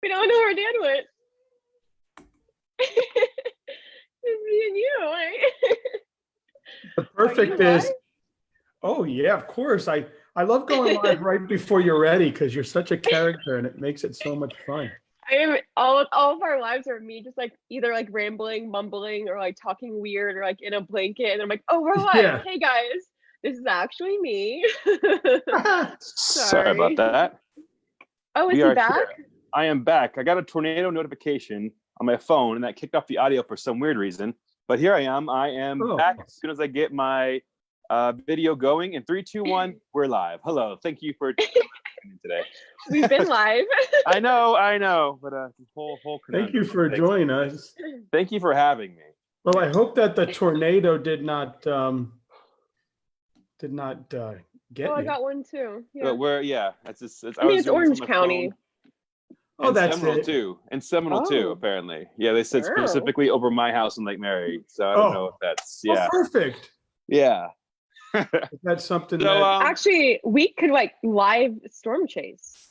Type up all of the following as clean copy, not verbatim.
We don't know where Dan went. It's me and you, right? The perfect is, oh yeah, of course. I love going live right before you're ready because you're such a character and it makes it so much fun. I am all of our lives are me just like either like rambling, mumbling, or like talking weird or like in a blanket. And I'm like, oh, we're live. Yeah. Hey guys, this is actually me. Sorry about that. Oh, is he back? Here. I am back. I got a tornado notification on my phone and that kicked off the audio for some weird reason. But here I am. I am back as soon as I get my video going. In 3, 2, 1, we're live. Hello. Thank you for today. We've been live. I know. But whole Thank you for joining us. Thank you for having me. Well, I hope that the tornado did not get Oh, I you. got one too. Yeah. But we're it's I mean, it's Orange County. Oh, that's Seminole it. too. And Seminole too, apparently. Yeah, they said specifically over my house in Lake Mary. So I don't know if that's Oh, perfect. Yeah. That's something So, that actually we could like live storm chase.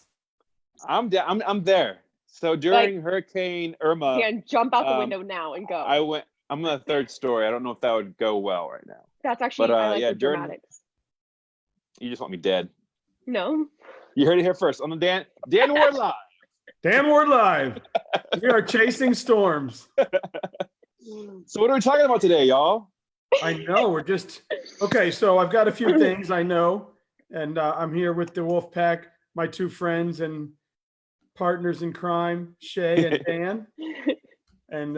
I'm there. So during Hurricane Irma, You can jump out the window now and go. I'm on the 3rd story. I don't know if that would go well right now. That's actually I like the dramatics. You just want me dead. No. You heard it here first on the Dan Ward Live. Dan Ward Live. We are chasing storms. So what are we talking about today, y'all? I know we're just okay. So I've got a few things I know, and I'm here with the Wolf Pack, my 2 friends and partners in crime, Shay and Dan, and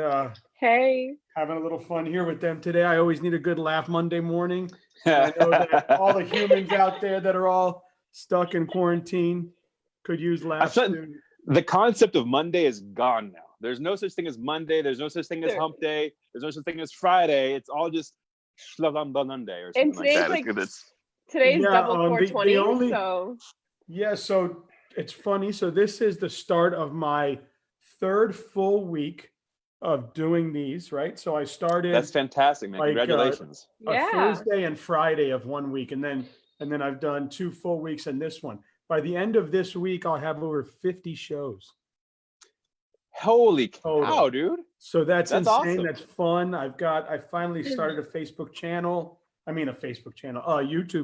hey, having a little fun here with them today. I always need a good laugh Monday morning. I know that all the humans out there that are all stuck in quarantine could use laughs. The concept of Monday is gone now. There's no such thing as Monday. There's no such thing as Hump Day. There's no such thing as Friday. It's all just Monday or something like that. Today's double 420. So yeah, so it's funny. So this is the start of my 3rd full week of doing these, right? So I started. That's fantastic, man. Congratulations. Thursday and Friday of 1 week, and then I've done 2 full weeks in this one. By the end of this week, I'll have over 50 shows. Holy cow, dude. So that's insane. Awesome. That's fun. I finally started a YouTube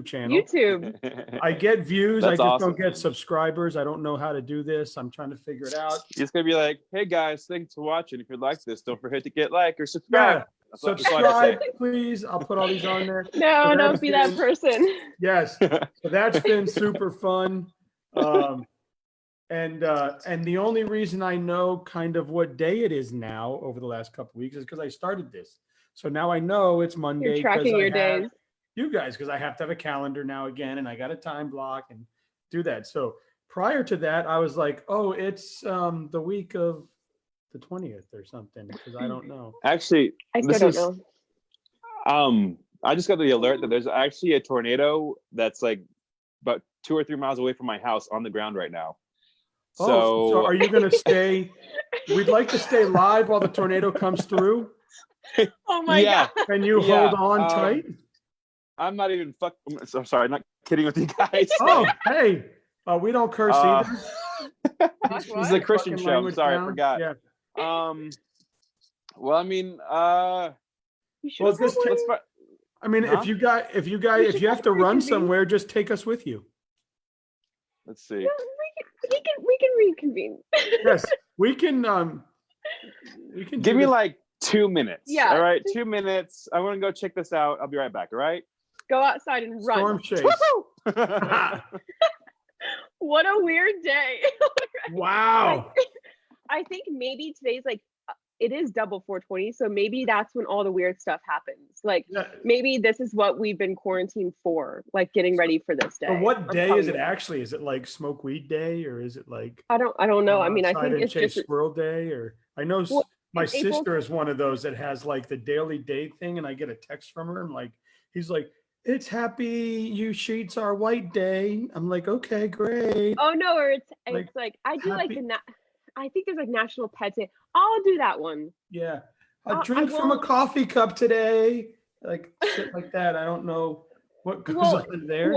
channel. YouTube. I get views. That's I just awesome. don't get subscribers. I don't know how to do this. I'm trying to figure it out. It's going to be like, hey guys, thanks for watching. If you like this, don't forget to get like or subscribe. Yeah. Subscribe, please. I'll put all these on there. No, don't be that person. Yes. So that's been super fun. And the only reason I know kind of what day it is now over the last couple of weeks is because I started this. So now I know it's Monday. You're tracking your days. You guys, because I have to have a calendar now again, and I got a time block and do that. So prior to that, I was like, oh, it's the week of the 20th or something, because I don't know. Actually, I still don't know. I just got the alert that there's actually a tornado that's like about 2 or 3 miles away from my house on the ground right now. So are you going to stay? We'd like to stay live while the tornado comes through. Oh my God. Can you hold on tight? I'm not even I'm sorry, I'm not kidding with you guys. Oh, hey. We don't curse either. This is a Christian show. I'm sorry, I forgot. Yeah. Well, I mean, if you have to run somewhere, just take us with you. Let's see. Yeah, we can reconvene. Yes, we can give me like 2 minutes. Yeah. All right, 2 minutes. I want to go check this out. I'll be right back. All right. Go outside and run. Storm chase. What a weird day. Wow. I think maybe today's like it is double 420, so maybe that's when all the weird stuff happens. Like maybe this is what we've been quarantined for, like getting ready for this day. But what day is it actually? Is it like smoke weed day, or is it like I don't know. I mean, I think it's chase just squirrel day, or I know my sister is one of those that has like the daily date thing, and I get a text from her and like he's like, it's happy you sheets are white day. I'm like, okay, great. Oh no, or it's like I do happy. Like I think there's like National Pet Day. I'll do that one. Yeah. A drink from a coffee cup today. Like shit like that. I don't know What goes Well, on there?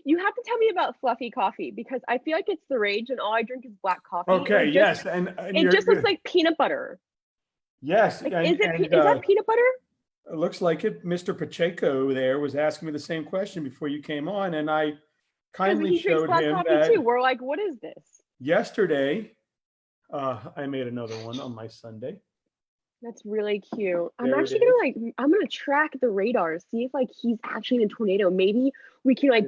you have to tell me about fluffy coffee because I feel like it's the rage and all I drink is black coffee. Okay, It yes, just, and it just looks like peanut butter. yes, Like, and is that peanut butter? it looks like it. Mr. Pacheco there was asking me the same question before you came on, and I kindly He drinks showed black him coffee that too. We're like, what is this? yesterday. I made another one on my Sunday. That's really cute. I'm There it actually gonna I'm gonna track the radar, see if like he's actually in a tornado. Maybe we can like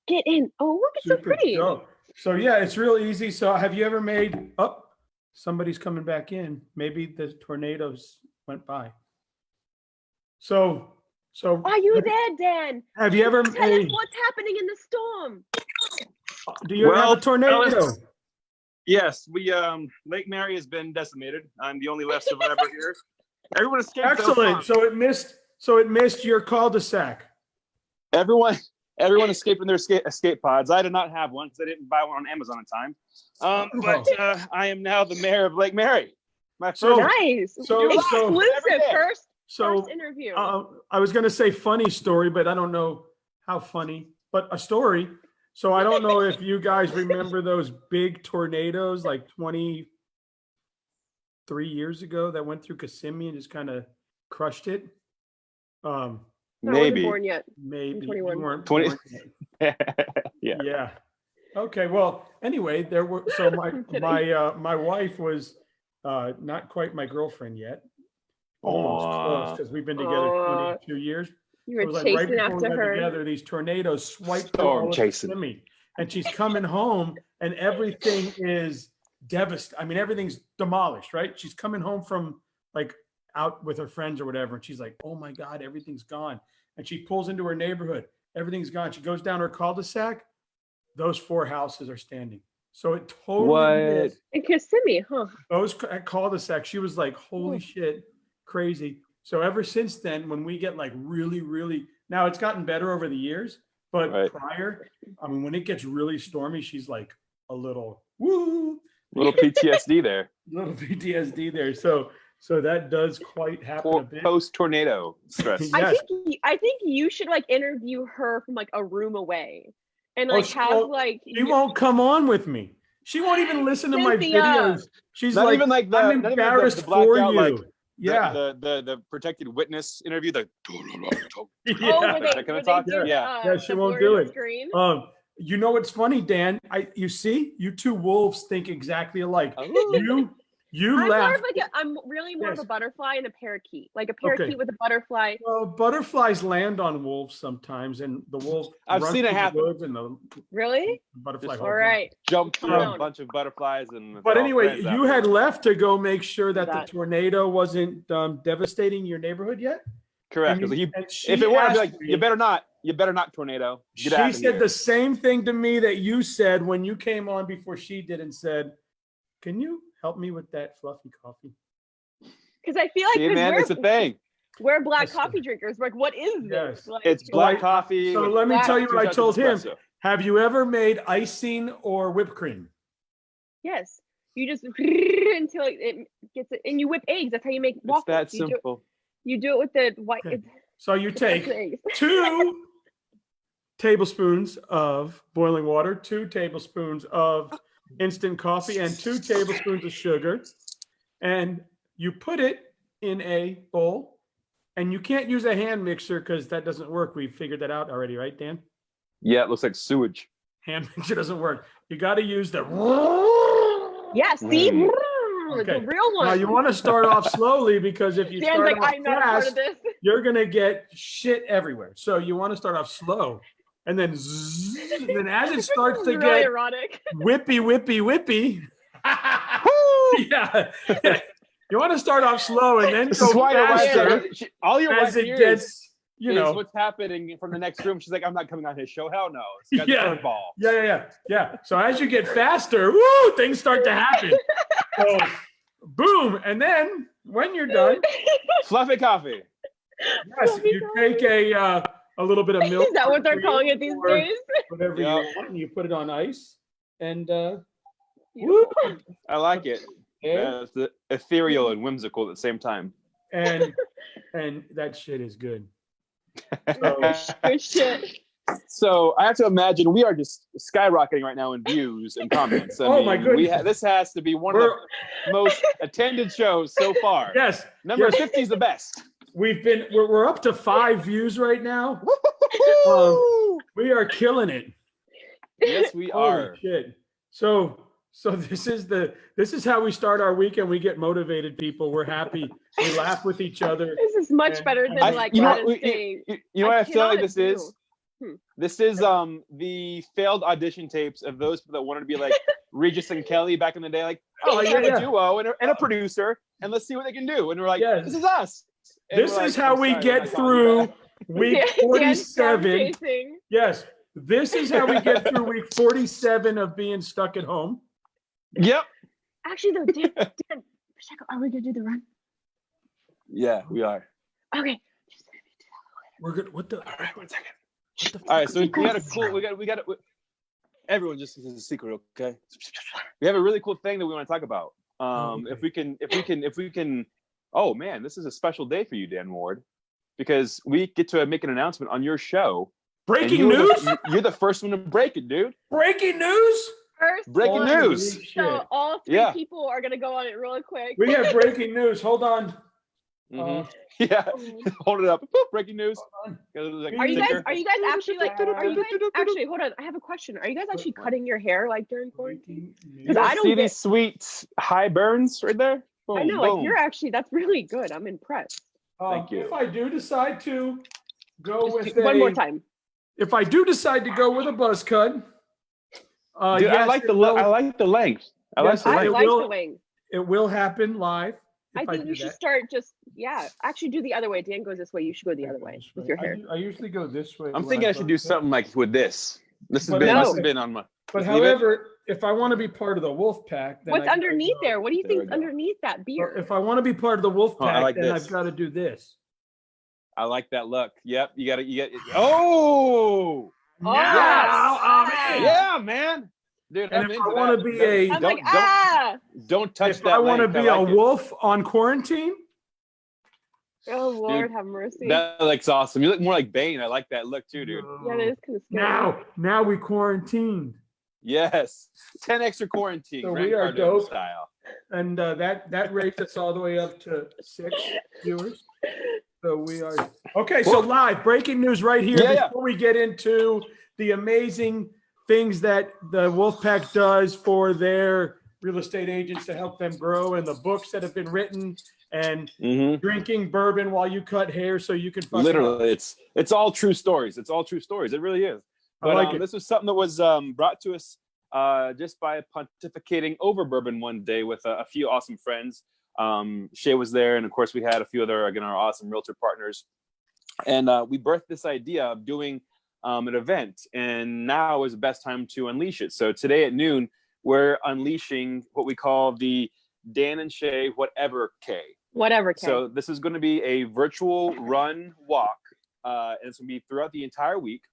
get in. Oh, look, it's so Super pretty. dope. So yeah, it's real easy. So have you ever made somebody's coming back in. Maybe the tornadoes went by. So Are you there, Dan? have you ever Tell us made, what's happening in the storm. do you have a tornado? fellas, yes, we Lake Mary has been decimated. I'm the only left survivor here. Everyone escaped. Excellent. So it missed your cul-de-sac. Everyone escaped in their escape pods. I did not have one because I didn't buy one on Amazon in time. But I am now the mayor of Lake Mary. My first Nice. So Exclusive first so interview. I was going to say funny story, but I don't know how funny, but a story. So I don't know if you guys remember those big tornadoes like 23 years ago that went through Kissimmee and just kind of crushed it. I maybe. wasn't born yet. Maybe. I'm 21. You weren't 20. born yet. Yeah. Okay. Well, anyway, there were so my wife was not quite my girlfriend yet. Almost close because we've been together 22 years. You were It was like chasing right before we after got her. together, these tornadoes swiped through Storm all of chasing. Kissimmee, and she's coming home, and everything is devastated. I mean, everything's demolished. Right? She's coming home from like out with her friends or whatever, and she's like, "Oh my God, everything's gone!" And she pulls into her neighborhood. Everything's gone. She goes down her cul-de-sac. Those 4 houses are standing. So it totally missed In Kissimmee, huh? those cul-de-sac. She was like, "Holy shit, crazy!" So ever since then, when we get like really, really, now it's gotten better over the years, but prior, I mean, when it gets really stormy, she's like a little Little PTSD there. little PTSD there. So that does quite happen a bit. Post tornado stress. Yes. I think you should like interview her from like a room away, and Oh, like she have won't- like She won't come on with me. She won't even listen to my Cynthia. videos. She's Not like, even like the, I'm not even embarrassed the for blackout, you. like Yeah. the protected witness interview. The Yeah. Oh, where That kind of talk? Yeah, she the won't blurry do it. Screen? You know what's funny, Dan? You see, you two wolves think exactly alike. You I'm left. I'm really more of Yes. a butterfly and a parakeet, like a parakeet with a butterfly. Well, butterflies land on wolves sometimes, and the wolf. I've runs seen it through the happen. woods and the Really? butterfly. Just- holds All on. right. Jump through a Um, bunch of butterflies and. But they're all anyway, friends you after. had left to go make sure that the That. tornado wasn't devastating your neighborhood yet. Correct. And Because she if it were, I'd be asked like, me- you better not tornado. Get out She of said here. the same thing to me that you said when you came on before she did, and said, "Can you help me with that fluffy coffee?" Because I feel like See, man, it's a thing. we're black Yes. coffee drinkers. We're like, what is this? Yes. Like, It's black I- coffee. So with let me black- tell you what I 2 shots of told him. espresso. Have you ever made icing or whipped cream? yes. You just until it gets it, and you whip eggs. That's how you make It's waffles. that you simple. do it with the white. Okay. So you take eggs. 2 tablespoons of boiling water, 2 tablespoons of instant coffee, and 2 tablespoons of sugar. And you put it in a bowl. And you can't use a hand mixer because that doesn't work. We figured that out already, right, Dan? Yeah, it looks like sewage. Hand mixer doesn't work. You got to use the. Yeah, see, Okay. the real one. Now you want to start off slowly because if you Dan's start like, off I'm not a part of fast, this. you're gonna get shit everywhere. So you want to start off slow, and then zzz, and then as it starts to really get erotic. whippy. Yeah. You want to start off slow and then This go is why your wife faster said- all your as wife it hears gets, is what's happening from the next room. She's like, I'm not coming on his show. Hell no. It's got Yeah. the curveball. Yeah. So as you get faster, woo, things start to happen. So, boom, and then when you're done, Fluffy coffee. yes, Fluffy you take a little bit of milk. Is that what they're cream, calling it these or days? Whatever Yeah. you want, and you put it on ice, and woo, I like it. yeah, It's the ethereal and whimsical at the same time. and that shit is good. Oh, shit. So I have to imagine we are just skyrocketing right now in views and comments. My goodness. This has to be one of the most attended shows so far. Yes. Number 50 is the best. We're up to 5 views right now. We are killing it. Yes, we are. Holy shit. So this is how we start our week, and we get motivated, people. We're happy. We laugh with each other. This is much better than you know what I feel like this is? This is the failed audition tapes of those that wanted to be like Regis and Kelly back in the day, like, we have a duo and a producer, and let's see what they can do. And we're like, this is us. And this is how we get through week 47. Yes, this is how we get through week 47 of being stuck at home. Yep. Actually, though, Dan, are we gonna do the run? Yeah, we are. Okay. We're good. What the? All right, 1 second. All right, so we got a cool. We got it. Everyone, just this is a secret, okay? We have a really cool thing that we want to talk about. If we can. Oh man, this is a special day for you, Dan Ward, because we get to make an announcement on your show. Breaking news! You're the first one to break it, dude. Breaking news! Breaking news! So all 3 people are gonna go on it really quick. We have breaking news. Hold on. Yeah, hold it up. Breaking news. Are you guys actually actually hold on? I have a question. Are you guys actually cutting your hair like during quarantine? Because I don't see these sweet high burns right there. Boom, I know, like you're actually, that's really good. I'm impressed. Thank you. If I do decide to go with one more time. If I do decide to go with a buzz cut, dude, yes, I like the length. I like the length. I like the length. It will happen live. I think you should start actually do the other way. Dan goes this way. You should go the other way with your hair. I usually go this way. I'm thinking I should do something like with this. This has been on my. But however, if I want to be part of the wolf pack, then what's underneath there? What do you think's underneath that beard? If I want to be part of the wolf pack, then I've got to do this. I like that look. Yep, you got it. Oh, yeah, man. Dude, and if I want to be don't touch if that. I want to be a wolf on quarantine. Oh Lord, have mercy. That looks awesome. You look more like Bane. I like that look too, dude. Yeah, that is kind of scary. Now we quarantined. Yes, 10 extra quarantine. So we are dope style, and that rates us all the way up to 6 viewers. So we are okay. So live breaking news right here before we get into the amazing things that the Wolfpack does for their real estate agents to help them grow, and the books that have been written, and drinking bourbon while you cut hair so you can literally it's all true stories. It's all true stories. It really is. But this was something that was brought to us just by pontificating over bourbon one day with a few awesome friends. Shay was there, and of course we had a few other, again, our awesome realtor partners, and we birthed this idea of doing an event, and now is the best time to unleash it. So today at noon, we're unleashing what we call the Dan and Shay Whatever K. Whatever K. So this is going to be a virtual run walk, and it's going to be throughout the entire week.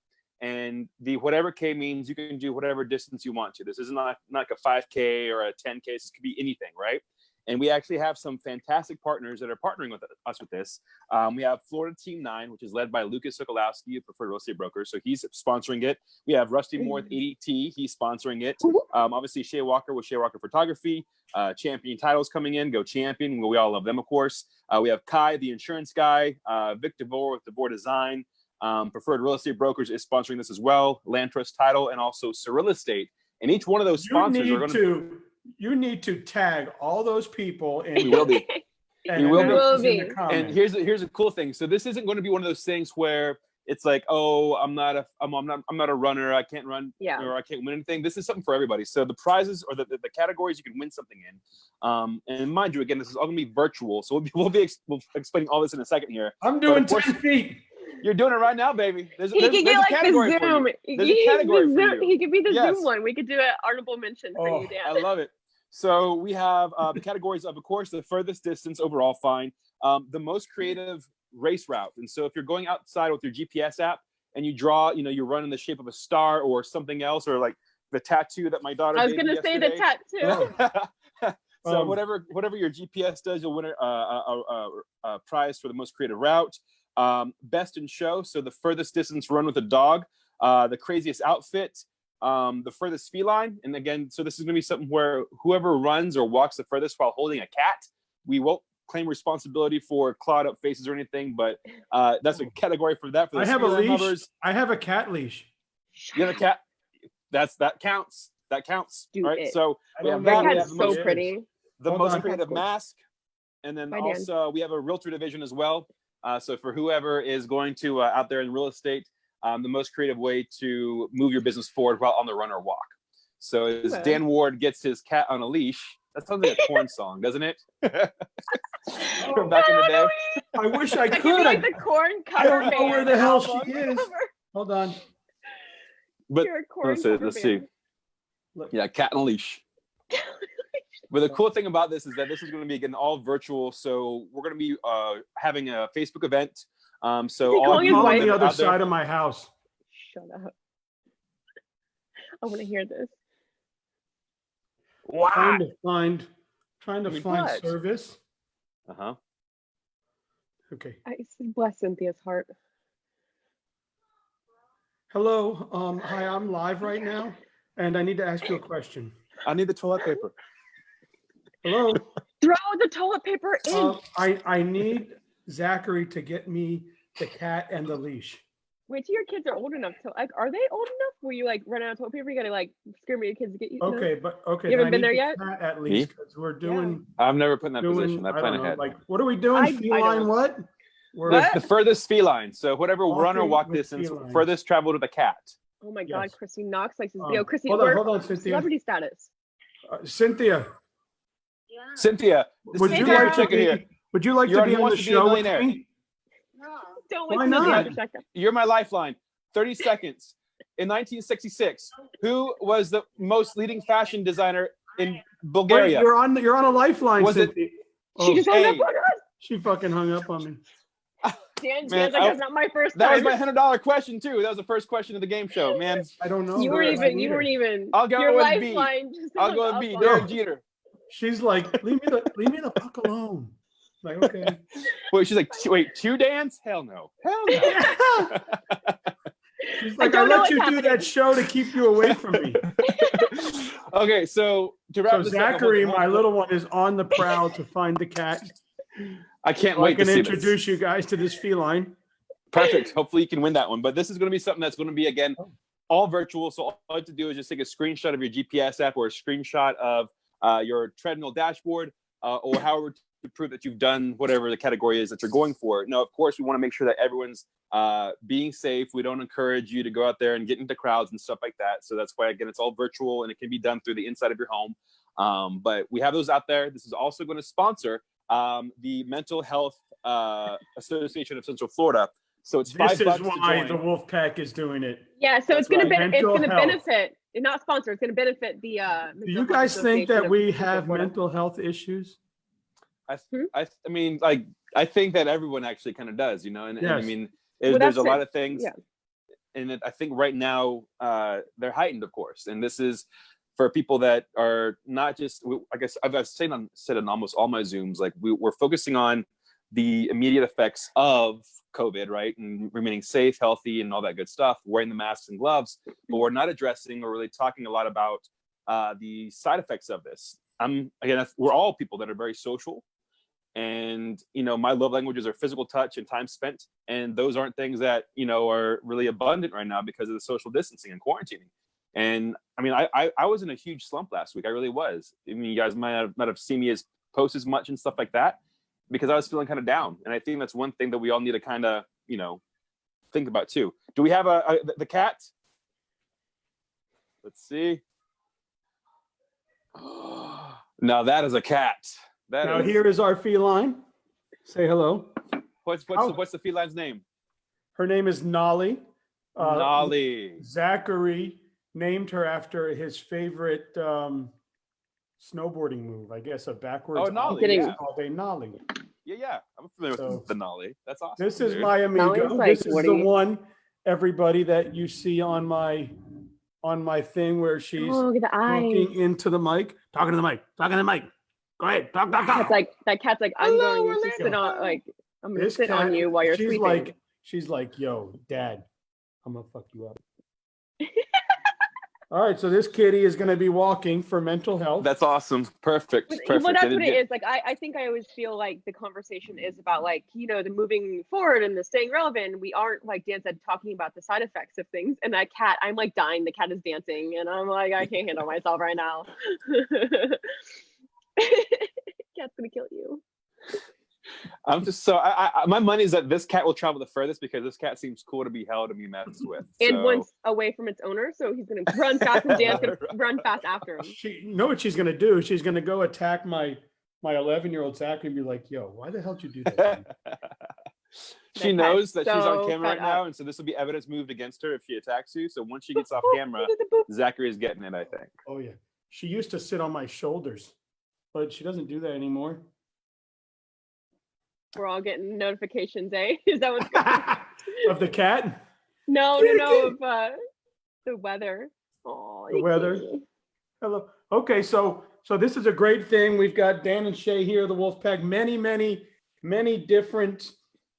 And the Whatever K means you can do whatever distance you want to. This is not like a 5K or a 10K. This could be anything, right? And we actually have some fantastic partners that are partnering with us with this. We have Florida Team 9, which is led by Lucas Sokolowski, a preferred real estate broker. So he's sponsoring it. We have Rusty Moore with ADT. He's sponsoring it. Obviously, Shay Walker with Shay Walker Photography. Champion Titles coming in. Go Champion. We all love them, of course. We have Kai, the insurance guy. Vic DeVore with DeVore Design. Preferred Real Estate Brokers is sponsoring this as well. Land Trust Title, and also Surreal Estate. And each one of those sponsors are going to... You need to tag all those people, and we will be. We will be. And here's a cool thing. So this isn't going to be one of those things where it's like, oh, I'm not a runner. I can't run, or I can't win anything. This is something for everybody. So the prizes or the categories you can win something in. And mind you, again, this is all going to be virtual. So we'll be explaining all this in a second here. I'm doing 10 feet. You're doing it right now, baby. There's a category for you. There's a category for you. He could be the Zoom one. We could do an honorable mention for you, Dan. I love it. So we have the categories of course, the furthest distance overall fine, the most creative race route. And so if you're going outside with your GPS app and you draw, you run in the shape of a star or something else, or like the tattoo that my daughter I was going to say the tattoo. So whatever your GPS does, you'll win a prize for the most creative route. best in show, so the furthest distance run with a dog, the craziest outfit, the furthest feline. And again, so this is going to be something where whoever runs or walks the furthest while holding a cat, we won't claim responsibility for clawed up faces or anything, but that's a category for that. For the I have a leash. lovers. I have a cat leash. You have a cat. That counts. That counts. Do right. it. So we have That that. We cat's have so pretty. the Hold most on. creative mask, and then Bye, Dan. also we have a realtor division as well. So for whoever is going to out there in real estate, the most creative way to move your business forward while on the run or walk. So as Okay. Dan Ward gets his cat on a leash, that sounds like a corn song, doesn't it? From back in the day. I wish I That could could. be like the corn I cover don't know where band the hell she album is. cover. Hold on. But You're a corn let's cover see. band. Yeah, cat on a leash. But the cool thing about this is that this is going to be again all virtual. So we're going to be having a Facebook event. So Is he all calling of his you I'm on wife? the other out there- side of my house. Shut up. I want to hear this. Wow. Trying to I mean, find what? service. Uh-huh. Okay. I bless Cynthia's heart. Hello. Hi, I'm live right now, and I need to ask you a question. I need the toilet paper. Hello. Throw the toilet paper in. I need Zachary to get me the cat and the leash. Wait till your kids are old enough to like. Are they old enough where you like run out of toilet paper? You gotta like scream at your kids to get you. Okay, but okay. You then haven't I been need there the yet? cat at least because we're doing. I've never put in that position. I I plan don't know, ahead. like, what are we doing? I Feline don't- what? We're The furthest feline. So whatever run or Walking walk with distance, felines. furthest traveled with a cat. Oh my God, Yes. Christy Knox likes this video. Christy, hold on, we're hold on, Cynthia. celebrity status. Cynthia, Cynthia, this would is you Hey, like Jared to Chicken be? here. Would you like You to already be on wants the to be a show with millionaire. me? Don't Why listen to not? the projector. You're my lifeline. 30 seconds. In 1966, who was the most leading fashion designer in Wait, Bulgaria? you're on a lifeline, Was it- Cynthia. She Oh, just hung hey. up on us. she fucking hung up on me. Dan's Man, like, that's not my first That was time. my $100 question too. That was the first question of the game show, man. I don't know. You Go weren't ahead. even. I'll go Your with B. lifeline just I'll hung go with up B. on Derek us. Jeter. She's like, leave me the fuck alone. Like, okay. Wait, she's like, wait, 2 Dans? Hell no. Hell no. She's like, I don't know let what's you do happening. that show to keep you away from me. Okay, so to wrap So this up, Zachary, my little one, is on the prowl to find the cat. I can't So I wait to can see introduce this. you guys to this feline. Perfect. Hopefully you can win that one. But this is going to be something that's going to be, again, all virtual. So all you have to do is just take a screenshot of your GPS app or a screenshot of your treadmill dashboard or however to prove that you've done whatever the category is that you're going for. Now, of course, we want to make sure that everyone's being safe. We don't encourage you to go out there and get into crowds and stuff like that. So that's why, again, it's all virtual and it can be done through the inside of your home. But we have those out there. This is also going to sponsor the Mental Health Association of Central Florida. So it's $5 This is to why join. the Wolfpack is doing it. Yeah, so That's it's gonna right. it's Mental gonna health. benefit. Not sponsored. It's gonna benefit the. Do you guys think that we have mental? mental health issues? I mean, like, I think that everyone actually kind of does, you know, and I Yes. mean, Well, there's a that's lot it. of things, Yeah. and I think right now they're heightened, of course, and this is for people that are not just. I guess I've said on almost all my Zooms, like we're focusing on the immediate effects of COVID, right, and remaining safe, healthy, and all that good stuff, wearing the masks and gloves, but we're not addressing or really talking a lot about the side effects of this. We're all people that are very social. And, you know, my love languages are physical touch and time spent. And those aren't things that, you know, are really abundant right now because of the social distancing and quarantining. And I mean, I was in a huge slump last week. I really was. I mean, you guys might have seen me post as much and stuff like that because I was feeling kind of down. And I think that's one thing that we all need to kind of, you know, think about too. Do we have the cat? Let's see. Now that is a cat. Now here is our feline. Say hello. What's the feline's name? Her name is Nolly. Nolly. Zachary named her after his favorite snowboarding move. I guess a backwards. Oh, Nolly. Kidding. Yeah. Called a Nolly. Yeah. I'm familiar So- with the Nolly. That's awesome. This is dude. my amigo. Nolly's like, This is what the do you- one, everybody, that you see on my thing where she's Oh, look at the eyes. talking into the mic, talking to the mic. Go ahead, talk. Cat's like that. Cat's like, I'm Hello, going to sit Orlando. on like I'm gonna sit on you while you're sleeping. She's like, yo, Dad, I'm gonna fuck you up. All right, so this kitty is going to be walking for mental health. That's awesome. Perfect. Well, that's what it is. Like, I think I always feel like the conversation is about, like, you know, the moving forward and the staying relevant. We aren't, like Dan said, talking about the side effects of things. And that cat, I'm like dying. The cat is dancing, and I'm like, I can't handle myself right now. Cat's gonna kill you. I'm just my money is that this cat will travel the furthest because this cat seems cool to be held and be messed with. And once away from its owner, so he's gonna run fast, and Dan's gonna run fast after him. You know what she's gonna do? She's gonna go attack my 11-year-old Zach and be like, "Yo, why the hell did you do that?" She knows that she's on camera right now, and so this will be evidence moved against her if she attacks you. So once she gets off camera, Zachary is getting it, I think. Oh yeah, she used to sit on my shoulders, but she doesn't do that anymore. We're all getting notifications, eh? Is that what's going on? Of the cat? No, of the weather. Oh, the weather. Hello. Okay, so this is a great thing. We've got Dan and Shay here, the Wolfpack. Many different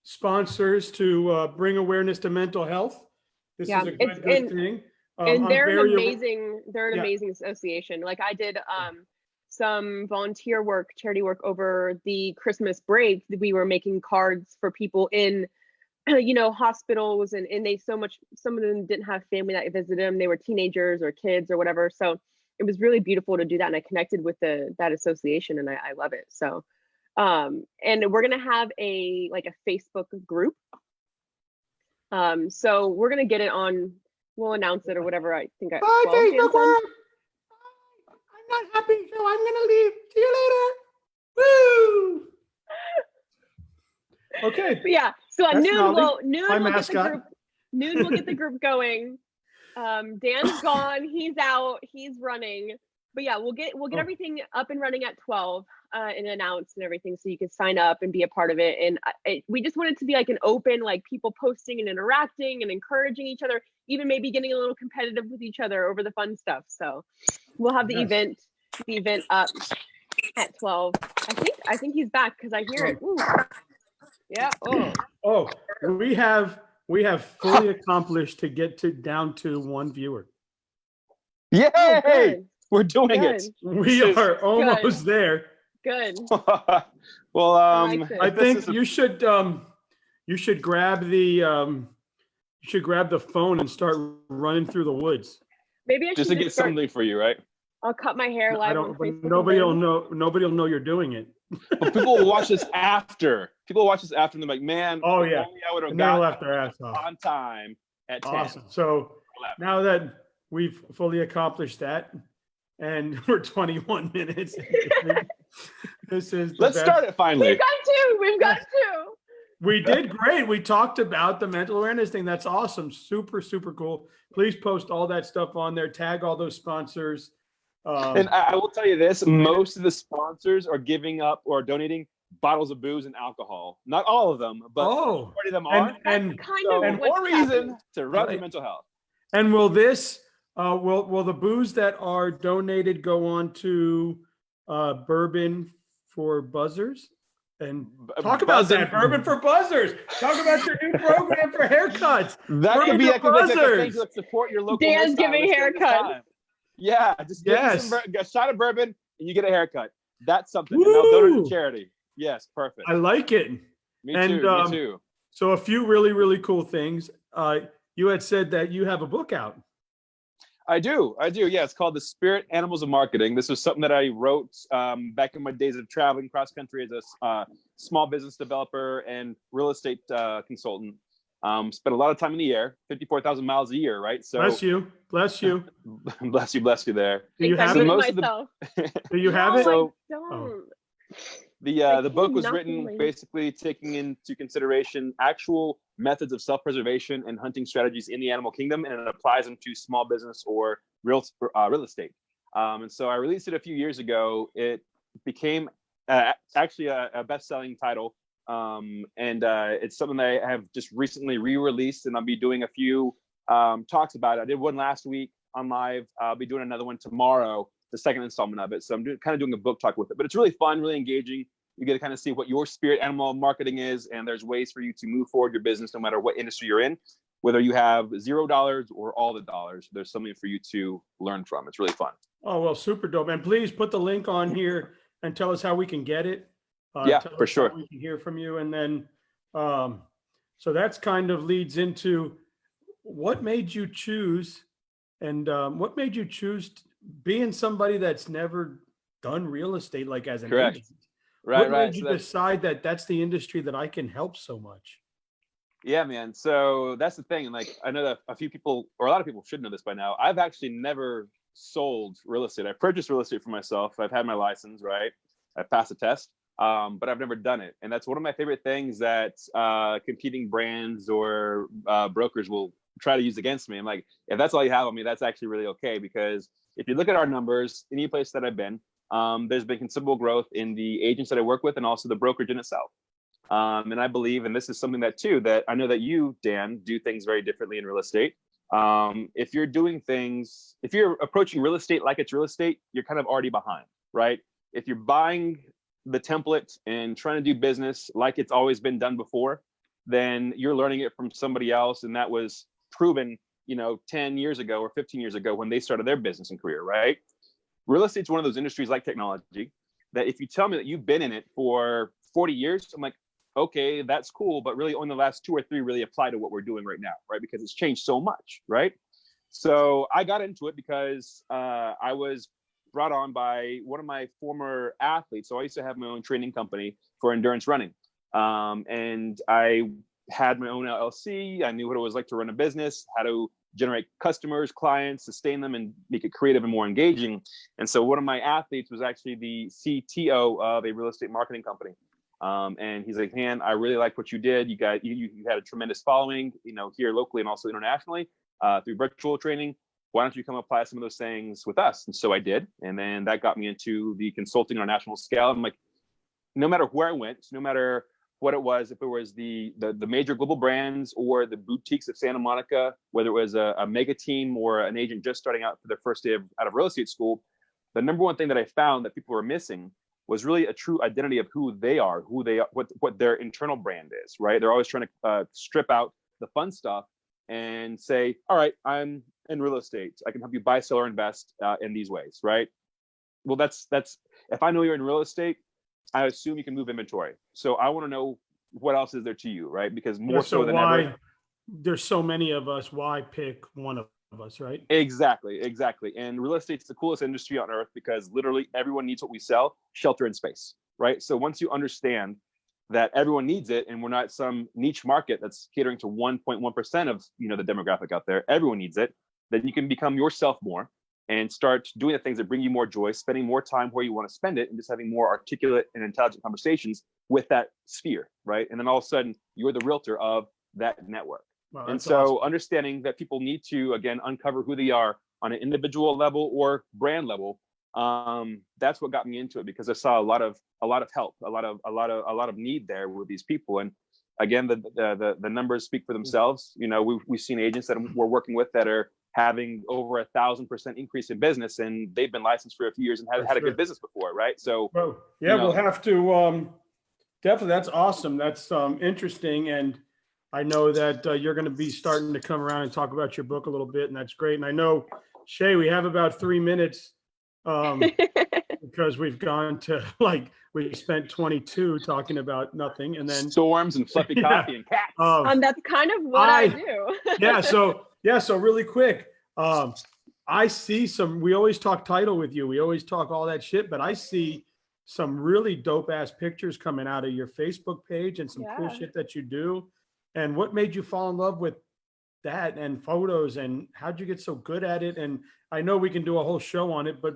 sponsors to bring awareness to mental health. This is a good thing. And they're an amazing association. Like, I did some volunteer work, charity work over the Christmas break. We were making cards for people in, you know, hospitals, and some of them didn't have family that visited them. They were teenagers or kids or whatever. So it was really beautiful to do that. And I connected with that association, and I love it. So, and we're going to have a Facebook group. So we're going to get it on, we'll announce it or whatever. I think Facebook group. I'm not happy, so I'm gonna leave. See you later. Woo! Okay. But yeah. So at noon we'll get the group going. Dan's gone. He's out. He's running. But yeah, we'll get everything up and running at 12 and announced and everything, so you can sign up and be a part of it. And we just want it to be like an open, like people posting and interacting and encouraging each other, even maybe getting a little competitive with each other over the fun stuff. So we'll have the event up at 12. I think he's back because I hear it. Ooh. Yeah. Oh, we have fully accomplished to get down to one viewer. Yay! Oh, we're doing it. We are almost there. Good. Well, I think you should grab the phone and start runing through the woods. Maybe I should just to get something for you, right? I'll cut my hair live on Facebook. Nobody will know. Nobody will know you're doing it. But people will watch this after. People will watch this after, and they're like, "Man, oh yeah, I would have got their ass off on time at 10." Awesome. So now that we've fully accomplished that, and we're 21 minutes, this is. Let's start it finally. We've got two. We did great. We talked about the mental awareness thing. That's awesome. Super, super cool. Please post all that stuff on there. Tag all those sponsors. And I will tell you this, most of the sponsors are giving up or donating bottles of booze and alcohol. Not all of them, but majority of them are. And more reason to run your mental health. And will this, will the booze that are donated go on to Bourbon for Buzzers? And talk about that, Bourbon for Buzzers. Talk about your new program for haircuts. That could be a thing to support your local. Dan's giving haircuts. Yeah, just get a shot of bourbon and you get a haircut. That's something. And they'll donate to charity. Yes, perfect. I like it. Me too. So a few really, really cool things. You had said that you have a book out. I do. Yeah, it's called The Spirit Animals of Marketing. This was something that I wrote back in my days of traveling cross country as a small business developer and real estate consultant. Spent a lot of time in the air, 54,000 miles a year, right? So bless you. bless you there. Do you have it? Do you have it? So, the book was written basically taking into consideration actual methods of self-preservation and hunting strategies in the animal kingdom, and it applies them to small business or real estate. And so I released it a few years ago. It became actually a best-selling title. And it's something that I have just recently re-released, and I'll be doing a few talks about it. I did one last week on live. I'll be doing another one tomorrow, the second installment of it. So I'm kind of doing a book talk with it, but it's really fun, really engaging. You get to kind of see what your spirit animal of marketing is, and there's ways for you to move forward your business no matter what industry you're in. Whether you have $0 or all the dollars, there's something for you to learn from. It's really fun. Oh, well, super dope. And please put the link on here and tell us how we can get it. Yeah, tell for us sure. how we can hear from you. And then, so that's kind of leads into what made you choose what made you choose being somebody that's never done real estate, like as an Correct. agent? Right, What right. made you decide that that's the industry that I can help so much? Yeah, man. So that's the thing. And like, I know that a few people, or a lot of people should know this by now. I've actually never sold real estate. I purchased real estate for myself. I've had my license, right? I passed the test, but I've never done it. And that's one of my favorite things that competing brands or brokers will try to use against me. I'm like, if that's all you have on me, that's actually really okay. Because if you look at our numbers, any place that I've been, there's been considerable growth in the agents that I work with and also the brokerage in itself. And I believe, and this is something that too, that I know that you, Dan, do things very differently in real estate. If you're doing things, if you're approaching real estate like it's real estate, you're kind of already behind, right? If you're buying the template and trying to do business like it's always been done before, then you're learning it from somebody else. And that was proven, 10 years ago or 15 years ago when they started their business and career, right? Real estate's one of those industries like technology that if you tell me that you've been in it for 40 years, I'm like, okay, that's cool, but really only the last 2 or 3 really apply to what we're doing right now, right? Because it's changed so much, right? So I got into it because I was brought on by one of my former athletes. So I used to have my own training company for endurance running. And I had my own LLC. I knew what it was like to run a business, how to generate customers, clients, sustain them, and make it creative and more engaging. And so one of my athletes was actually the CTO of a real estate marketing company. And he's like, man, I really like what you did. You had a tremendous following, here locally and also internationally through virtual training. Why don't you come apply some of those things with us? And so I did. And then that got me into the consulting on a national scale. I'm like, no matter where I went, no matter what it was, if it was the major global brands or the boutiques of Santa Monica, whether it was a mega team or an agent just starting out for their first day out of real estate school, the number one thing that I found that people were missing was really a true identity of who they are, what their internal brand is, right? They're always trying to strip out the fun stuff and say, all right, I'm in real estate. I can help you buy, sell, or invest in these ways, right? Well, that's if I know you're in real estate, I assume you can move inventory. So I want to know what else is there to you, right? Because more so than ever, there's so many of us. Why pick one of us, right? Exactly. And real estate's the coolest industry on earth because literally everyone needs what we sell: shelter and space, right? So once you understand that everyone needs it, and we're not some niche market that's catering to 1.1% of the demographic out there, everyone needs it. Then you can become yourself more and start doing the things that bring you more joy, spending more time where you want to spend it, and just having more articulate and intelligent conversations with that sphere, right? And then all of a sudden, you're the realtor of that network. Wow, and so understanding that people need to, again, uncover who they are on an individual level or brand level, that's what got me into it, because I saw a lot of help, a lot of need there with these people. And again, the numbers speak for themselves. We've seen agents that we're working with that are having over 1,000% increase in business, and they've been licensed for a few years and had a good business before, right? So, we'll have to definitely. That's awesome. That's interesting, and I know that you're going to be starting to come around and talk about your book a little bit, and that's great. And I know, Shay, we have about 3 minutes because we've gone to we spent 22 talking about nothing, and then storms and fluffy coffee and cats. That's kind of what I do. So really quick, I see we always talk title with you. We always talk all that shit, but I see some really dope ass pictures coming out of your Facebook page and some cool shit that you do. And what made you fall in love with that and photos, and how'd you get so good at it? And I know we can do a whole show on it, but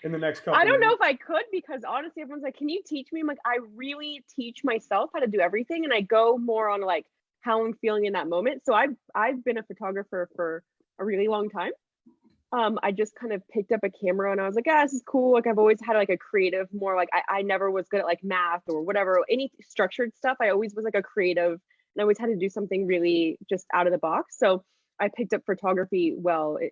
in the next couple I don't know if I could, because honestly, everyone's like, can you teach me? I'm like, I really teach myself how to do everything. And I go more on like how I'm feeling in that moment. So I've been a photographer for a really long time. I just kind of picked up a camera and I was like, this is cool. Like I've always had like a creative, more like I never was good at like math or whatever, any structured stuff. I always was like a creative, and I always had to do something really just out of the box. So I picked up photography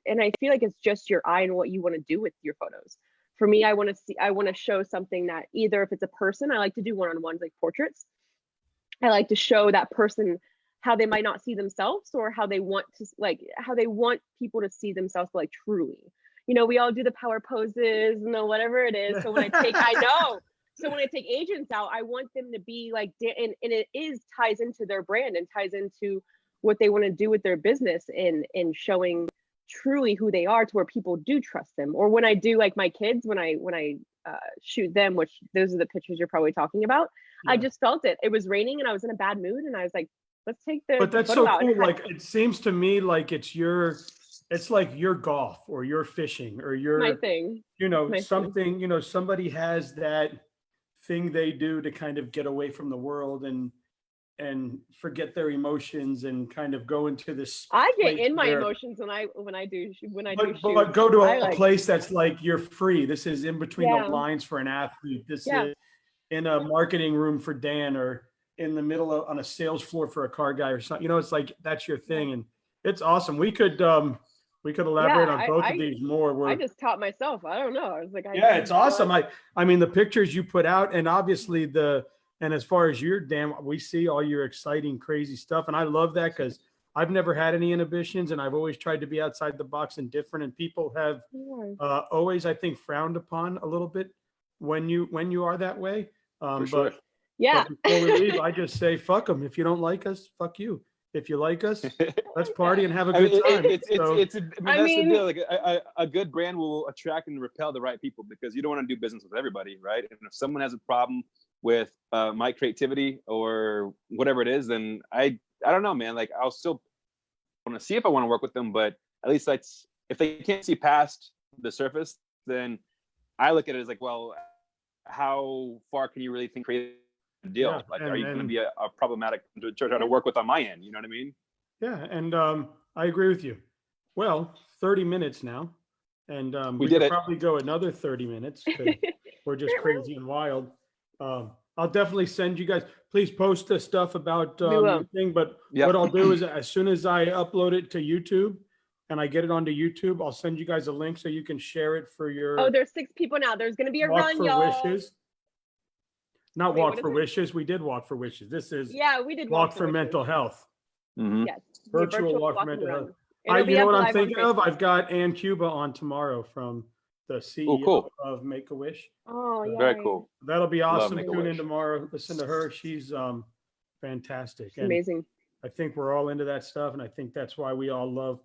and I feel like it's just your eye and what you want to do with your photos. For me, I want to show something that either if it's a person, I like to do one-on-ones like portraits. I like to show that person how they might not see themselves, or how they want people to see themselves, like truly. You know, we all do the power poses and the whatever it is. So when I take agents out, I want them to be like, and it ties into their brand and ties into what they want to do with their business, and showing truly who they are, to where people do trust them. Or when I do like my kids, when I shoot them, which those are the pictures you're probably talking about. Yeah. I just felt it. It was raining and I was in a bad mood, and I was like, let's take the. But that's so cool. Like, it seems to me like it's like your golf or your fishing or your my thing. You know, something. You know, somebody has that thing they do to kind of get away from the world and forget their emotions and kind of go into this. I get in my emotions when I do but go to a place that's like, you're free. This is in between the lines for an athlete. This is in a marketing room for Dan, or in the middle of on a sales floor for a car guy or something. You know, it's like, that's your thing, and it's awesome. We could elaborate on both of these more. I just taught myself. I don't know. I was like, it's awesome. I mean, the pictures you put out, and obviously and as far as your Dan, we see all your exciting, crazy stuff. And I love that, because I've never had any inhibitions, and I've always tried to be outside the box and different. And people have always, I think, frowned upon a little bit when you are that way. For sure. But before we leave, I just say, fuck them. If you don't like us, fuck you. If you like us, let's party and have a good time. That's the deal. Like a good brand will attract and repel the right people, because you don't want to do business with everybody, right? And if someone has a problem with my creativity or whatever it is, then I don't know, man. Like, I'll still want to see if I want to work with them, but at least if they can't see past the surface, then I look at it as like, well, how far can you really think creative deal? Yeah, like, are you going to be a problematic to try to work with on my end? You know what I mean? Yeah, and I agree with you. Well, 30 minutes now, and we did could it. Probably go another 30 minutes, because we're just crazy and wild. I'll definitely send you guys. Please post the stuff about your thing. But what I'll do is, as soon as I upload it to YouTube and I get it onto YouTube, I'll send you guys a link so you can share it for your. Oh, there's 6 people now. There's going to be a run, for y'all. Wishes. Not Walk for Wishes. We did Walk for Wishes. This is we did Walk for Mental Health. Mm-hmm. Yes, virtual walk for mental health. You know what I'm thinking of? I've got Ann Cuba on tomorrow from the CEO of Make-A-Wish. Oh, yeah. Very cool. That'll be awesome. Tune in tomorrow. Listen to her. She's fantastic. She's amazing. I think we're all into that stuff, and I think that's why we all love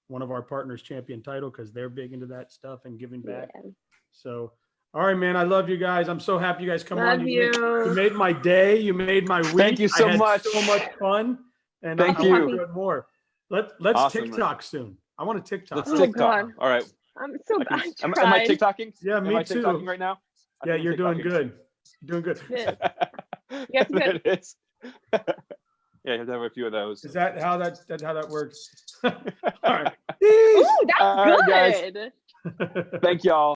one of our partners' champion title, because they're big into that stuff and giving back. Yeah. So, all right, man. I love you guys. I'm so happy you guys come on. You made my day. You made my week. Thank you so much. So much fun. And thank you. I want to do more. Let's awesome, TikTok man. Soon. I want to TikTok. Let's TikTok. All right. I'm so bad. Am I TikToking? Yeah, me too. TikToking right now? Yeah, you're doing good. You're doing good. Yes, good. It is. Yeah, you have to have a few of those. Is that how that works? All right. Ooh, that's good. Guys. Thank y'all.